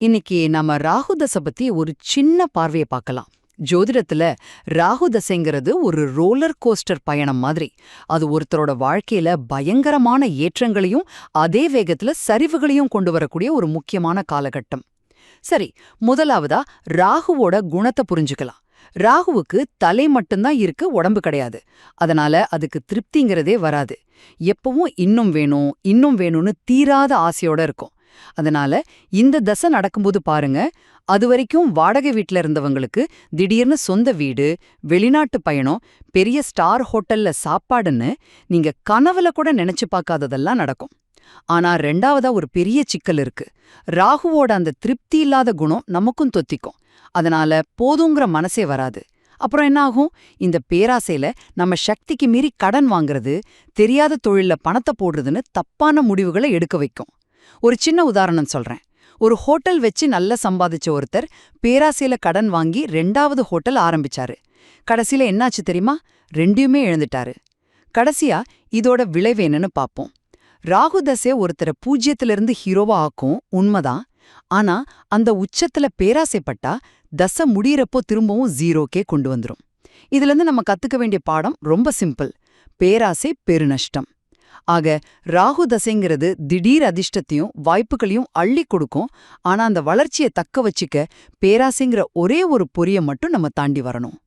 இன்னைக்கு நம்ம ராகு தசை பத்தி ஒரு சின்ன பார்வையை பார்க்கலாம். ஜோதிடத்துல ராகு தசைங்கிறது ஒரு ரோலர் கோஸ்டர் பயணம் மாதிரி. அது ஒருத்தரோட வாழ்க்கையில பயங்கரமான ஏற்றங்களையும் அதே வேகத்துல சரிவுகளையும் கொண்டு வரக்கூடிய ஒரு முக்கியமான காலகட்டம். சரி, முதலாவதா ராகுவோட குணத்தை புரிஞ்சுக்கலாம். ராகுவுக்கு தலை மட்டும்தான் இருக்கு, உடம்பு கிடையாது. அதனால அதுக்கு திருப்திங்கிறதே வராது. எப்பவும் இன்னும் வேணும் இன்னும் வேணும்னு தீராத ஆசையோட இருக்கும். அதனால இந்த தசை நடக்கும்போது பாருங்க, அது வரைக்கும் வாடகை வீட்ல இருந்தவங்களுக்கு திடீர்னு சொந்த வீடு, வெளிநாட்டு பயணம், பெரிய ஸ்டார் ஹோட்டல்ல சாப்பாடுன்னு நீங்க கனவுல கூட நினைச்சு பார்க்காததெல்லாம் நடக்கும். ஆனா ரெண்டாவதா ஒரு பெரிய சிக்கல் இருக்கு. ராகுவோட அந்த திருப்தி இல்லாத குணம் நமக்கும் தொத்திக்கும். அதனால போதுங்கிற மனசே வராது. அப்புறம் என்ன ஆகும்? இந்த பேராசையில நம்ம சக்திக்கு மீறி கடன் வாங்குறது, தெரியாத தொழில்ல பணத்தை போடுறதுன்னு தப்பான முடிவுகளை எடுக்க வைக்கும். ஒரு சின்ன உதாரணம் சொல்றேன். ஒரு ஹோட்டல் வச்சு நல்லா சம்பாதிச்ச ஒருத்தர் பேராசையில கடன் வாங்கி 2வது ஹோட்டல் ஆரம்பிச்சாரு. கடைசியில என்னாச்சு தெரியுமா? ரெண்டையுமே இழந்துட்டாரு. கடைசியா இதோட விளைவு என்னன்னு பாப்போம். ராகு தசை ஒருத்தரை பூஜ்யத்திலிருந்து ஹீரோவா ஆக்கும், உண்மைதான். ஆனா அந்த உச்சத்துல பேராசைப்பட்டா தசை முடியறப்போ திரும்பவும் ஜீரோக்கே கொண்டு வந்துரும். இதுல இருந்து நம்ம கத்துக்க வேண்டிய பாடம் ரொம்ப சிம்பிள். பேராசை பெருநஷ்டம். ஆக ராகு தசைங்கிறது திடீர் அதிர்ஷ்டத்தையும் வாய்ப்புகளையும் அள்ளி கொடுக்கும். ஆனா அந்த வளர்ச்சியை தக்க வச்சுக்க பேராசைங்கிற ஒரே ஒரு பொறியை மட்டும் நம்ம தாண்டி வரணும்.